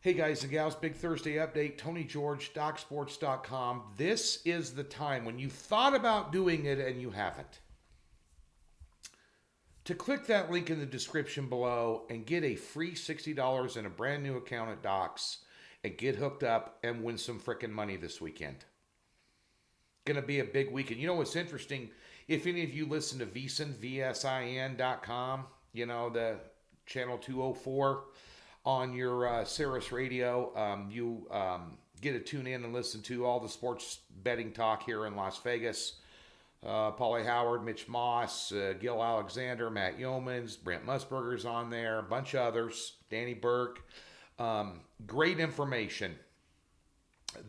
Hey guys and gals, big Thursday update. Tony George, DocSports.com. This is the time when you thought about doing it and you haven't. To click that link in the description below and get a free $60 and a brand new account at Docs and get hooked up and win some frickin' money this weekend. Gonna be a big weekend. You know what's interesting? If any of you listen to VSIN, VSIN.com, the channel 204 on your Sirius radio, you get to tune in and listen to all the sports betting talk here in Las Vegas. Paulie Howard, Mitch Moss, Gil Alexander, Matt Yeomans, Brent Musburger's on there, a bunch of others, Danny Burke. Great information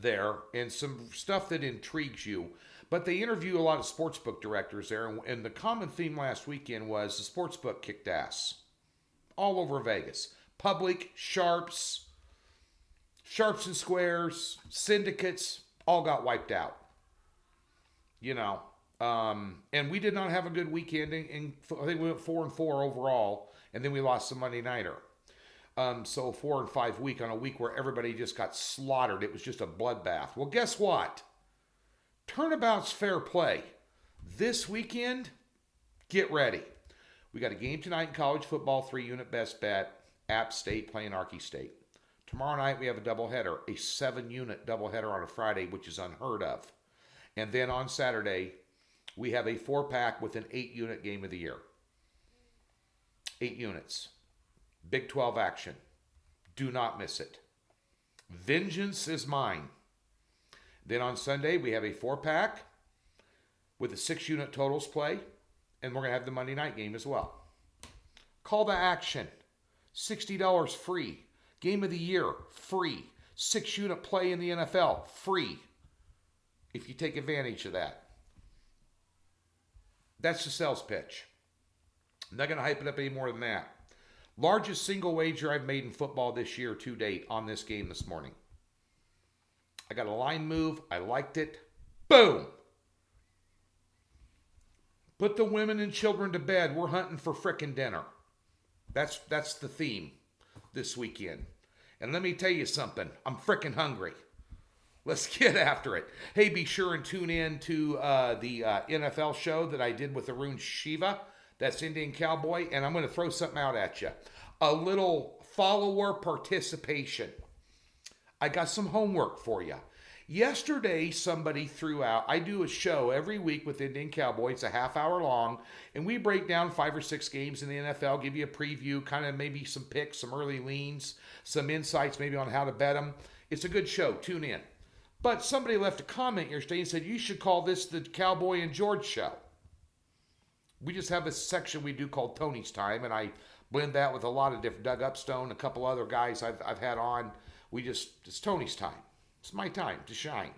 there and some stuff that intrigues you. But they interview a lot of sportsbook directors there, and the common theme last weekend was the sportsbook kicked ass all over Vegas. Public, sharps and squares, syndicates, all got wiped out. And we did not have a good weekend. I think we went 4-4 overall, and then we lost the Monday nighter. So 4-5 week on a week where everybody just got slaughtered. It was just a bloodbath. Well, guess what? Turnabout's fair play. This weekend, get ready. We got a game tonight in college football, 3-unit best bet. App State playing Arky State. Tomorrow night we have a doubleheader, a 7-unit doubleheader on a Friday, which is unheard of. And then on Saturday, we have a 4-pack with an 8-unit game of the year. 8 units. Big 12 action. Do not miss it. Vengeance is mine. Then on Sunday, we have a 4-pack with a 6-unit totals play, and we're going to have the Monday night game as well. Call to action. $60 free. Game of the year, free. 6-unit play in the NFL, free. If you take advantage of that. That's the sales pitch. I'm not going to hype it up any more than that. Largest single wager I've made in football this year to date on this game this morning. I got a line move. I liked it. Boom! Put the women and children to bed. We're hunting for frickin' dinner. That's the theme this weekend. And let me tell you something. I'm frickin' hungry. Let's get after it. Hey, be sure and tune in to the NFL show that I did with Arun Shiva. That's Indian Cowboy. And I'm going to throw something out at you. A little follower participation. I got some homework for you. Yesterday, somebody threw out, I do a show every week with Indian Cowboy. It's a half-hour long, and we break down 5 or 6 games in the NFL, give you a preview, kind of maybe some picks, some early leans, some insights maybe on how to bet them. It's a good show. Tune in. But somebody left a comment yesterday and said, you should call this the Cowboy and George show. We just have this section we do called Tony's Time, and I blend that with a lot of different, Doug Upstone, a couple other guys I've had on. It's Tony's time. It's my time to shine.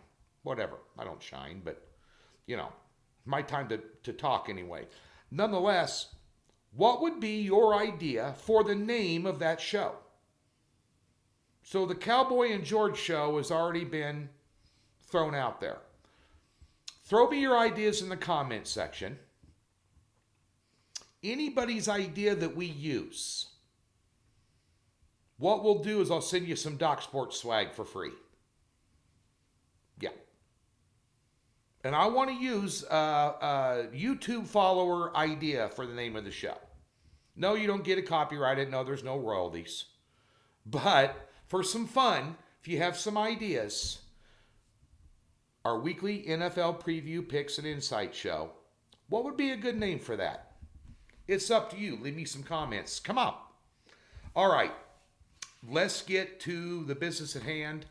Whatever. I don't shine, but, my time to talk anyway. Nonetheless, what would be your idea for the name of that show? So the Cowboy and George show has already been thrown out there. Throw me your ideas in the comment section. Anybody's idea that we use. What we'll do is I'll send you some Doc Sports swag for free. Yeah. And I want to use a YouTube follower idea for the name of the show. No, you don't get it copyrighted. No, there's no royalties. But for some fun, if you have some ideas, our weekly NFL preview picks and insight show, what would be a good name for that? It's up to you. Leave me some comments. Come on. All right. Let's get to the business at hand,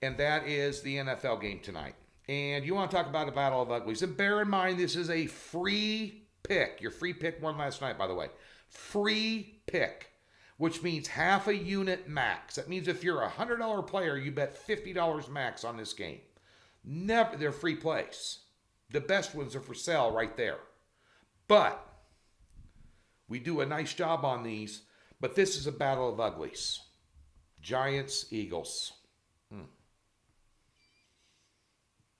and that is the NFL game tonight. And you want to talk about a battle of uglies. And bear in mind, this is a free pick. Your free pick won last night, by the way. Free pick, which means half a unit max. That means if you're a $100 player, you bet $50 max on this game. Never, they're free plays. The best ones are for sale right there. But we do a nice job on these. But this is a battle of uglies. Giants, Eagles.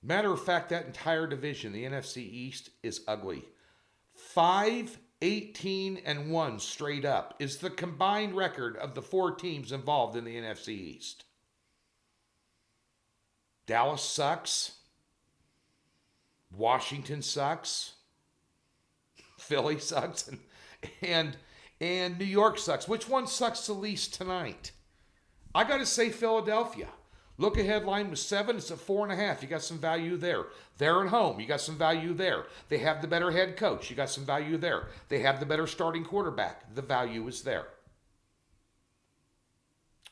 Matter of fact, that entire division, the NFC East, is ugly. 5 18-1 straight up is the combined record of the 4 teams involved in the NFC East. Dallas sucks. Washington sucks. Philly sucks. And New York sucks. Which one sucks the least tonight? I got to say Philadelphia. Look ahead line was 7. It's at 4.5. You got some value there. They're at home. You got some value there. They have the better head coach. You got some value there. They have the better starting quarterback. The value is there.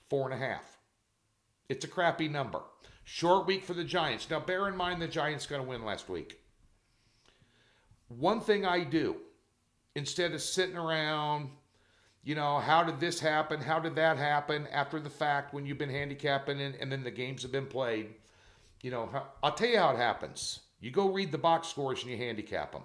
4.5. It's a crappy number. Short week for the Giants. Now, bear in mind the Giants going to win last week. One thing I do, instead of sitting around, how did this happen? How did that happen after the fact when you've been handicapping and then the games have been played? I'll tell you how it happens. You go read the box scores and you handicap them.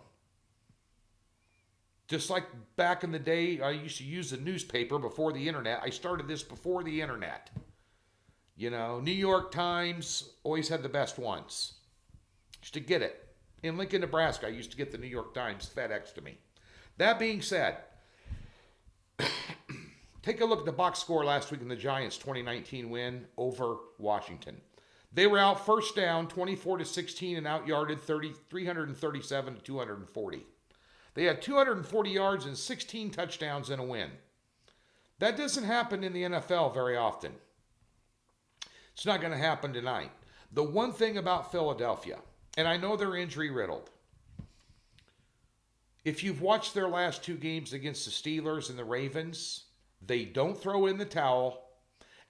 Just like back in the day, I used to use the newspaper before the internet. I started this before the internet. New York Times always had the best ones. Used to get it. In Lincoln, Nebraska, I used to get the New York Times FedEx to me. That being said, take a look at the box score last week in the Giants' 2019 win over Washington. They were out first down 24-16 and out-yarded 337 to 240. They had 240 yards and 16 touchdowns in a win. That doesn't happen in the NFL very often. It's not going to happen tonight. The one thing about Philadelphia, and I know they're injury-riddled, if you've watched their last 2 games against the Steelers and the Ravens, they don't throw in the towel,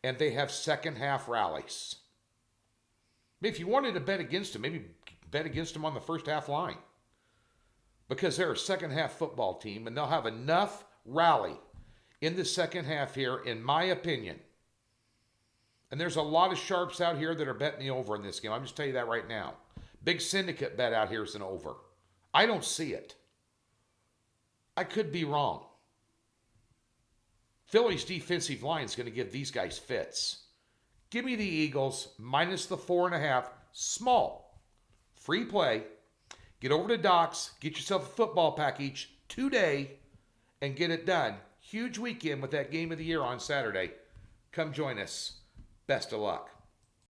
and they have second-half rallies. If you wanted to bet against them, maybe bet against them on the first-half line, because they're a second-half football team, and they'll have enough rally in the second half here, in my opinion. And there's a lot of sharps out here that are betting the over in this game. I'm just telling you that right now. Big syndicate bet out here is an over. I don't see it. I could be wrong. Philly's defensive line is going to give these guys fits. Give me the Eagles minus the 4.5. Small. Free play. Get over to Doc's. Get yourself a football package today and get it done. Huge weekend with that game of the year on Saturday. Come join us. Best of luck.